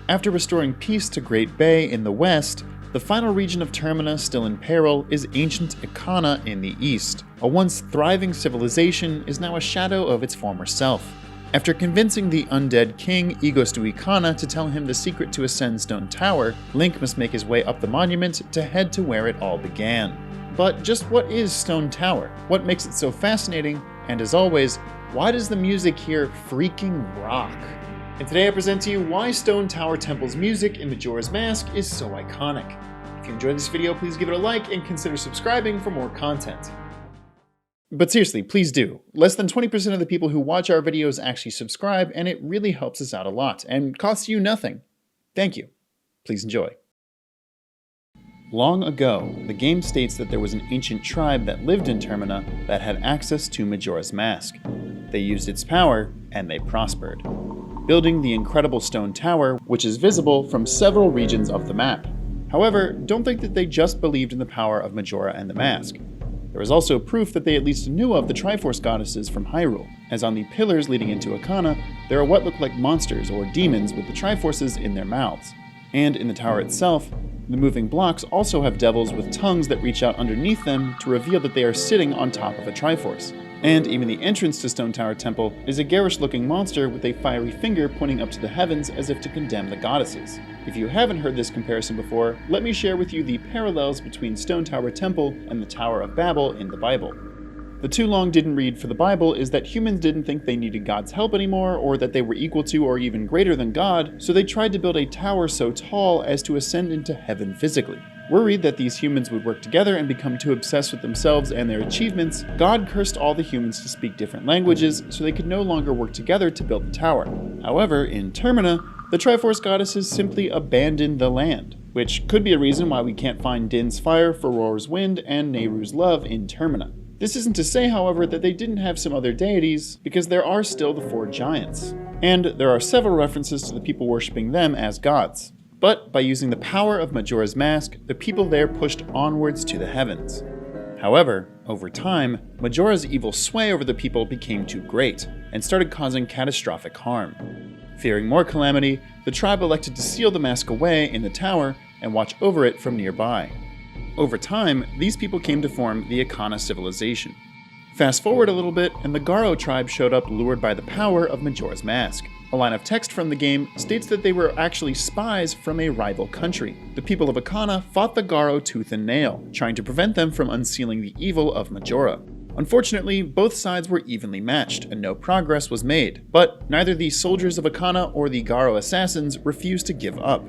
After restoring peace to Great Bay in the west, the final region of Termina still in peril is ancient Ikana in the east. A once thriving civilization is now a shadow of its former self. After convincing the undead king Egos to Ikana to tell him the secret to ascend Stone Tower, Link must make his way up the monument to head to where it all began. But just what is Stone Tower? What makes it so fascinating? And as always, why does the music here freaking rock? And today I present to you why Stone Tower Temple's music in Majora's Mask is so iconic. If you enjoyed this video, please give it a like and consider subscribing for more content. But seriously, please do. Less than 20% of the people who watch our videos actually subscribe, and it really helps us out a lot, and costs you nothing. Thank you. Please enjoy. Long ago, the game states that there was an ancient tribe that lived in Termina that had access to Majora's Mask. They used its power, and they prospered, building the incredible Stone Tower, which is visible from several regions of the map. However, don't think that they just believed in the power of Majora and the Mask. There is also proof that they at least knew of the Triforce goddesses from Hyrule, as on the pillars leading into Ikana, there are what look like monsters or demons with the Triforces in their mouths. And in the tower itself, the moving blocks also have devils with tongues that reach out underneath them to reveal that they are sitting on top of a Triforce. And even the entrance to Stone Tower Temple is a garish-looking monster with a fiery finger pointing up to the heavens as if to condemn the goddesses. If you haven't heard this comparison before, let me share with you the parallels between Stone Tower Temple and the Tower of Babel in the Bible. The too long didn't read for the Bible is that humans didn't think they needed God's help anymore, or that they were equal to or even greater than God, so they tried to build a tower so tall as to ascend into heaven physically. Worried that these humans would work together and become too obsessed with themselves and their achievements, God cursed all the humans to speak different languages so they could no longer work together to build the tower. However, in Termina, the Triforce goddesses simply abandoned the land, which could be a reason why we can't find Din's fire, Farore's wind, and Nehru's love in Termina. This isn't to say, however, that they didn't have some other deities, because there are still the 4 giants. And there are several references to the people worshipping them as gods. But by using the power of Majora's Mask, the people there pushed onwards to the heavens. However, over time, Majora's evil sway over the people became too great, and started causing catastrophic harm. Fearing more calamity, the tribe elected to seal the mask away in the tower and watch over it from nearby. Over time, these people came to form the Ikana civilization. Fast forward a little bit, and the Garo tribe showed up lured by the power of Majora's Mask. A line of text from the game states that they were actually spies from a rival country. The people of Ikana fought the Garo tooth and nail, trying to prevent them from unsealing the evil of Majora. Unfortunately, both sides were evenly matched, and no progress was made, but neither the soldiers of Ikana or the Garo assassins refused to give up.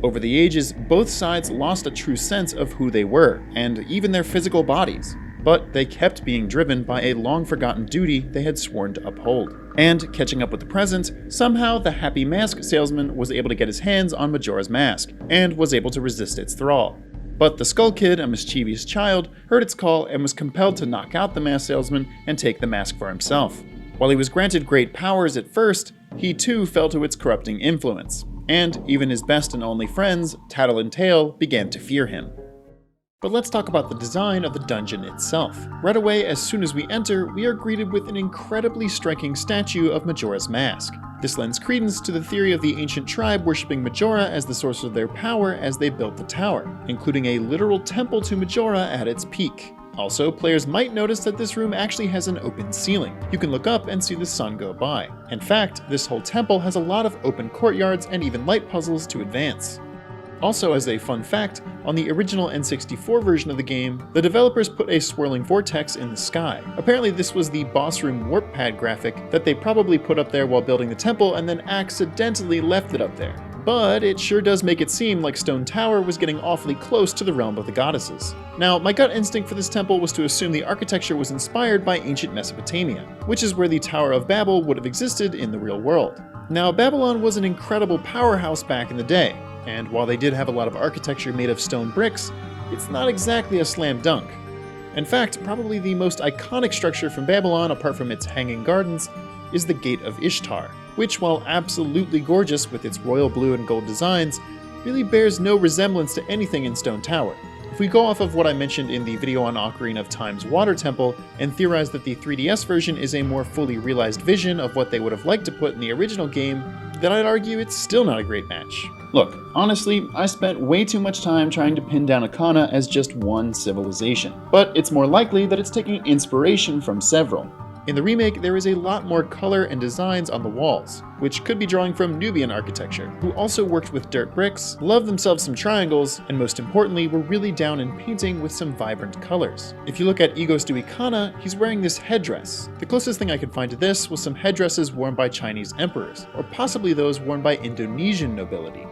Over the ages, both sides lost a true sense of who they were, and even their physical bodies. But they kept being driven by a long-forgotten duty they had sworn to uphold. And, catching up with the present, somehow the happy mask salesman was able to get his hands on Majora's Mask, and was able to resist its thrall. But the Skull Kid, a mischievous child, heard its call and was compelled to knock out the mask salesman and take the mask for himself. While he was granted great powers at first, he too fell to its corrupting influence. And even his best and only friends, Tattle and Tail, began to fear him. But let's talk about the design of the dungeon itself. Right away, as soon as we enter, we are greeted with an incredibly striking statue of Majora's Mask. This lends credence to the theory of the ancient tribe worshipping Majora as the source of their power as they built the tower, including a literal temple to Majora at its peak. Also, players might notice that this room actually has an open ceiling. You can look up and see the sun go by. In fact, this whole temple has a lot of open courtyards and even light puzzles to advance. Also, as a fun fact, on the original N64 version of the game, the developers put a swirling vortex in the sky. Apparently this was the boss room warp pad graphic that they probably put up there while building the temple and then accidentally left it up there. But it sure does make it seem like Stone Tower was getting awfully close to the realm of the goddesses. Now, my gut instinct for this temple was to assume the architecture was inspired by ancient Mesopotamia, which is where the Tower of Babel would have existed in the real world. Now, Babylon was an incredible powerhouse back in the day, and while they did have a lot of architecture made of stone bricks, it's not exactly a slam dunk. In fact, probably the most iconic structure from Babylon, apart from its hanging gardens, is the Gate of Ishtar, which, while absolutely gorgeous with its royal blue and gold designs, really bears no resemblance to anything in Stone Tower. If we go off of what I mentioned in the video on Ocarina of Time's Water Temple and theorize that the 3DS version is a more fully realized vision of what they would have liked to put in the original game, then I'd argue it's still not a great match. Look, honestly, I spent way too much time trying to pin down Ikana as just one civilization, but it's more likely that it's taking inspiration from several. In the remake, there is a lot more color and designs on the walls, which could be drawing from Nubian architecture, who also worked with dirt bricks, loved themselves some triangles, and most importantly, were really down in painting with some vibrant colors. If you look at Egos to Ikana, he's wearing this headdress. The closest thing I could find to this was some headdresses worn by Chinese emperors, or possibly those worn by Indonesian nobility.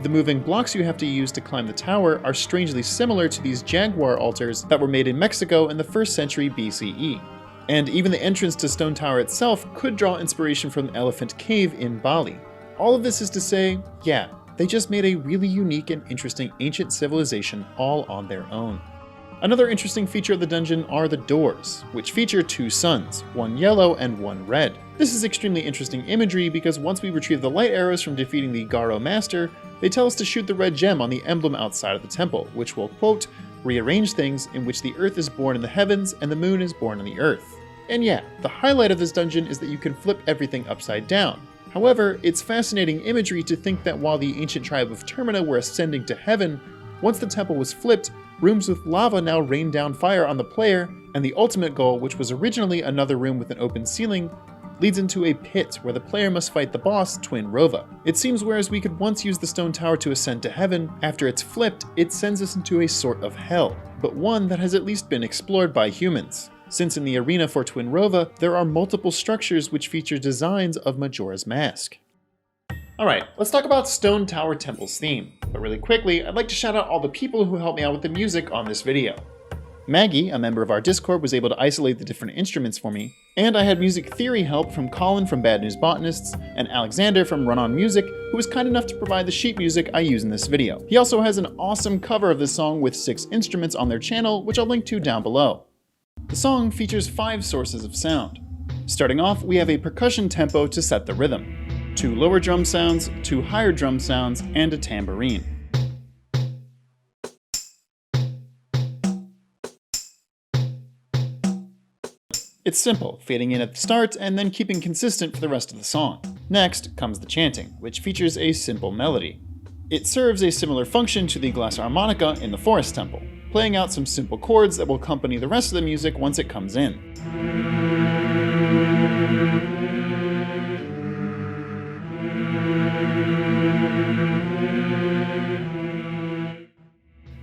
The moving blocks you have to use to climb the tower are strangely similar to these jaguar altars that were made in Mexico in the 1st century BCE. And even the entrance to Stone Tower itself could draw inspiration from the Elephant Cave in Bali. All of this is to say, yeah, they just made a really unique and interesting ancient civilization all on their own. Another interesting feature of the dungeon are the doors, which feature 2 suns, one yellow and one red. This is extremely interesting imagery because once we retrieve the light arrows from defeating the Garo Master, they tell us to shoot the red gem on the emblem outside of the temple, which will, quote, rearrange things in which the earth is born in the heavens and the moon is born in the earth. And yeah, the highlight of this dungeon is that you can flip everything upside down. However, it's fascinating imagery to think that while the ancient tribe of Termina were ascending to heaven, once the temple was flipped, rooms with lava now rain down fire on the player, and the ultimate goal, which was originally another room with an open ceiling, leads into a pit where the player must fight the boss, Twin Rova. It seems whereas we could once use the stone tower to ascend to heaven, after it's flipped, it sends us into a sort of hell, but one that has at least been explored by humans. Since in the arena for Twin Rova, there are multiple structures which feature designs of Majora's Mask. Alright, let's talk about Stone Tower Temple's theme. But really quickly, I'd like to shout out all the people who helped me out with the music on this video. Maggie, a member of our Discord, was able to isolate the different instruments for me, and I had music theory help from Colin from Bad News Botanists, and Alexander from Run On Music, who was kind enough to provide the sheet music I use in this video. He also has an awesome cover of this song with 6 instruments on their channel, which I'll link to down below. The song features 5 sources of sound. Starting off, we have a percussion tempo to set the rhythm, 2 lower drum sounds, 2 higher drum sounds, and a tambourine. It's simple, fading in at the start and then keeping consistent for the rest of the song. Next comes the chanting, which features a simple melody. It serves a similar function to the glass harmonica in the Forest Temple, playing out some simple chords that will accompany the rest of the music once it comes in.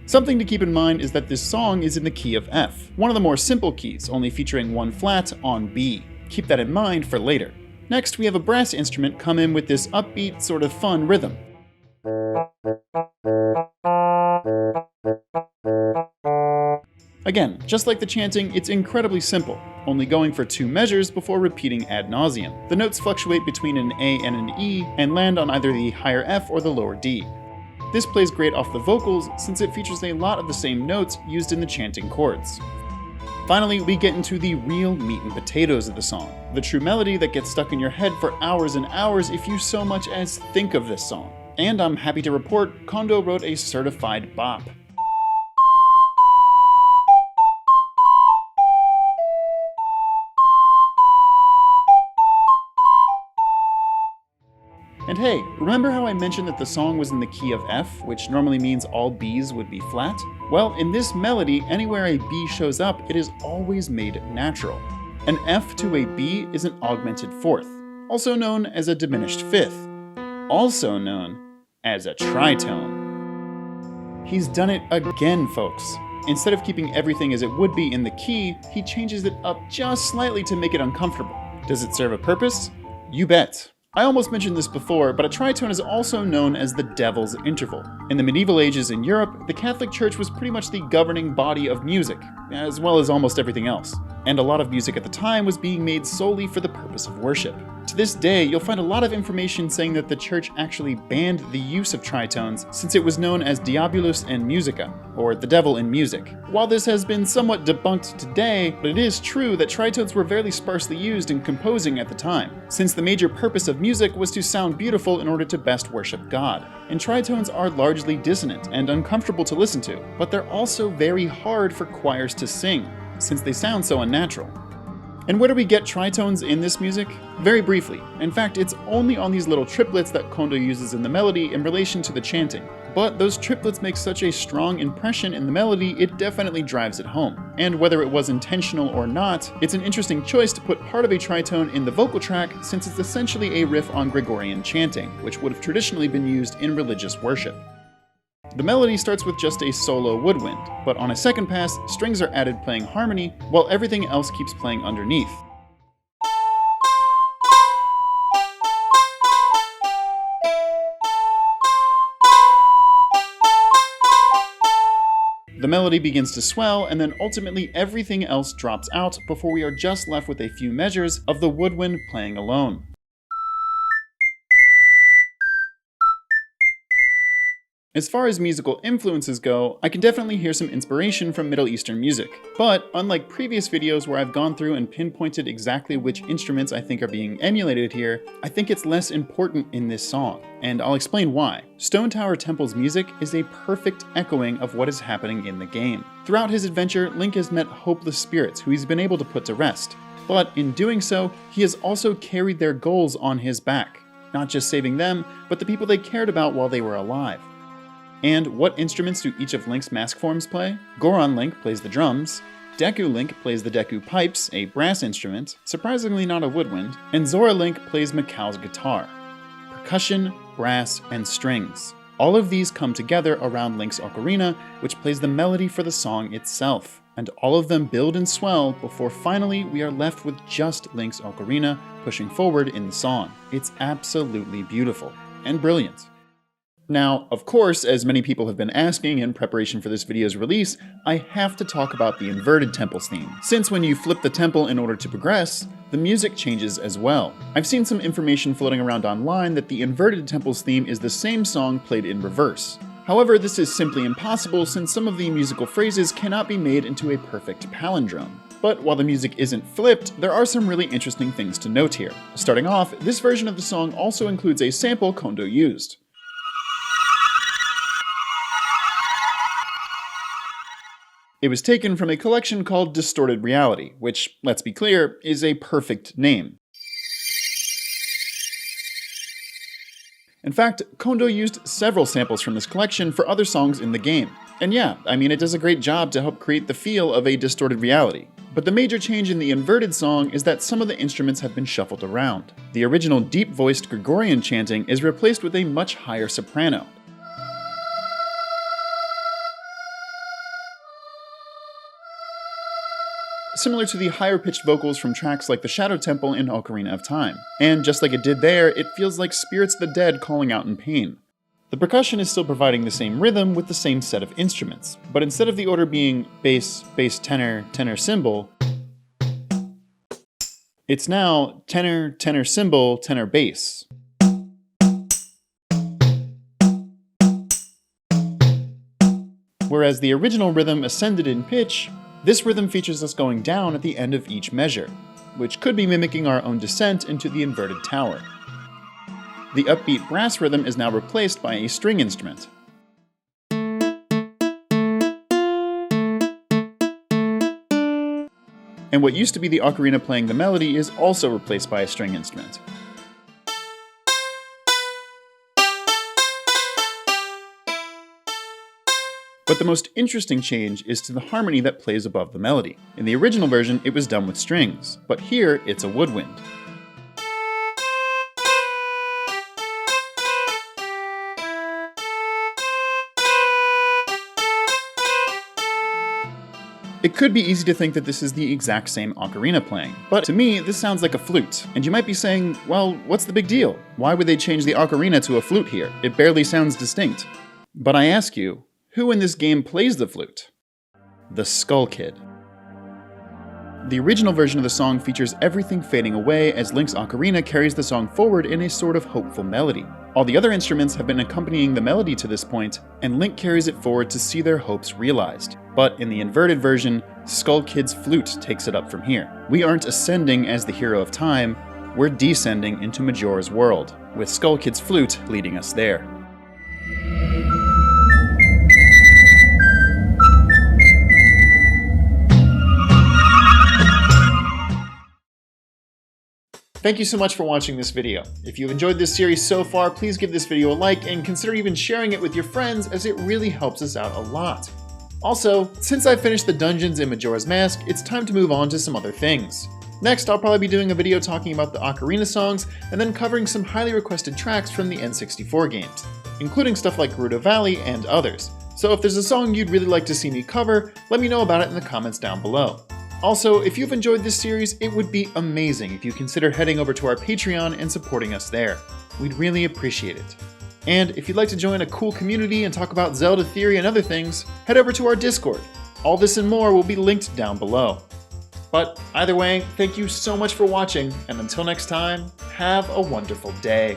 Something to keep in mind is that this song is in the key of F, one of the more simple keys, only featuring 1 flat on B. Keep that in mind for later. Next, we have a brass instrument come in with this upbeat, sort of fun rhythm. Again, just like the chanting, it's incredibly simple, only going for 2 measures before repeating ad nauseum. The notes fluctuate between an A and an E, and land on either the higher F or the lower D. This plays great off the vocals since it features a lot of the same notes used in the chanting chords. Finally, we get into the real meat and potatoes of the song, the true melody that gets stuck in your head for hours and hours if you so much as think of this song. And I'm happy to report, Kondo wrote a certified bop. And hey, remember how I mentioned that the song was in the key of F, which normally means all Bs would be flat? Well, in this melody, anywhere a B shows up, it is always made natural. An F to a B is an augmented 4th, also known as a diminished 5th, also known as a tritone. He's done it again, folks. Instead of keeping everything as it would be in the key, he changes it up just slightly to make it uncomfortable. Does it serve a purpose? You bet. I almost mentioned this before, but a tritone is also known as the devil's interval. In the medieval ages in Europe, the Catholic Church was pretty much the governing body of music, as well as almost everything else. And a lot of music at the time was being made solely for the purpose of worship. To this day, you'll find a lot of information saying that the church actually banned the use of tritones since it was known as Diabolus in Musica, or the devil in music. While this has been somewhat debunked today, but it is true that tritones were very sparsely used in composing at the time, since the major purpose of music was to sound beautiful in order to best worship God. And tritones are largely dissonant and uncomfortable to listen to, but they're also very hard for choirs to sing, since they sound so unnatural. And where do we get tritones in this music? Very briefly. In fact, it's only on these little triplets that Kondo uses in the melody in relation to the chanting. But those triplets make such a strong impression in the melody, it definitely drives it home. And whether it was intentional or not, it's an interesting choice to put part of a tritone in the vocal track since it's essentially a riff on Gregorian chanting, which would have traditionally been used in religious worship. The melody starts with just a solo woodwind, but on a second pass, strings are added playing harmony, while everything else keeps playing underneath. The melody begins to swell, and then ultimately everything else drops out before we are just left with a few measures of the woodwind playing alone. As far as musical influences go, I can definitely hear some inspiration from Middle Eastern music. But unlike previous videos where I've gone through and pinpointed exactly which instruments I think are being emulated here, I think it's less important in this song, and I'll explain why. Stone Tower Temple's music is a perfect echoing of what is happening in the game. Throughout his adventure, Link has met hopeless spirits who he's been able to put to rest. But in doing so, he has also carried their goals on his back. Not just saving them, but the people they cared about while they were alive. And what instruments do each of Link's mask forms play? Goron Link plays the drums, Deku Link plays the Deku Pipes, a brass instrument, surprisingly not a woodwind, and Zora Link plays Mikau's guitar. Percussion, brass, and strings. All of these come together around Link's ocarina, which plays the melody for the song itself, and all of them build and swell before finally we are left with just Link's ocarina pushing forward in the song. It's absolutely beautiful and brilliant. Now, of course, as many people have been asking in preparation for this video's release, I have to talk about the inverted temples theme, since when you flip the temple in order to progress, the music changes as well. I've seen some information floating around online that the inverted temples theme is the same song played in reverse. However, this is simply impossible since some of the musical phrases cannot be made into a perfect palindrome. But while the music isn't flipped, there are some really interesting things to note here. Starting off, this version of the song also includes a sample Kondo used. It was taken from a collection called Distorted Reality, which, let's be clear, is a perfect name. In fact, Kondo used several samples from this collection for other songs in the game. And yeah, I mean, it does a great job to help create the feel of a distorted reality. But the major change in the inverted song is that some of the instruments have been shuffled around. The original deep-voiced Gregorian chanting is replaced with a much higher soprano. Similar to the higher-pitched vocals from tracks like the Shadow Temple in Ocarina of Time. And just like it did there, it feels like spirits of the dead calling out in pain. The percussion is still providing the same rhythm with the same set of instruments, but instead of the order being bass, bass, tenor, tenor, cymbal, it's now tenor, tenor, cymbal, tenor, bass. Whereas the original rhythm ascended in pitch, this rhythm features us going down at the end of each measure, which could be mimicking our own descent into the inverted tower. The upbeat brass rhythm is now replaced by a string instrument. And what used to be the ocarina playing the melody is also replaced by a string instrument. But the most interesting change is to the harmony that plays above the melody. In the original version, it was done with strings, but here it's a woodwind. It could be easy to think that this is the exact same ocarina playing, but to me, this sounds like a flute. And you might be saying, well, what's the big deal? Why would they change the ocarina to a flute here? It barely sounds distinct. But I ask you, who in this game plays the flute? The Skull Kid. The original version of the song features everything fading away as Link's ocarina carries the song forward in a sort of hopeful melody. All the other instruments have been accompanying the melody to this point, and Link carries it forward to see their hopes realized. But in the inverted version, Skull Kid's flute takes it up from here. We aren't ascending as the hero of time, we're descending into Majora's world, with Skull Kid's flute leading us there. Thank you so much for watching this video. If you've enjoyed this series so far, please give this video a like and consider even sharing it with your friends, as it really helps us out a lot. Also, since I've finished the dungeons in Majora's Mask, it's time to move on to some other things. Next, I'll probably be doing a video talking about the Ocarina songs, and then covering some highly requested tracks from the N64 games, including stuff like Gerudo Valley and others. So if there's a song you'd really like to see me cover, let me know about it in the comments down below. Also, if you've enjoyed this series, it would be amazing if you consider heading over to our Patreon and supporting us there. We'd really appreciate it. And if you'd like to join a cool community and talk about Zelda theory and other things, head over to our Discord. All this and more will be linked down below. But either way, thank you so much for watching, and until next time, have a wonderful day.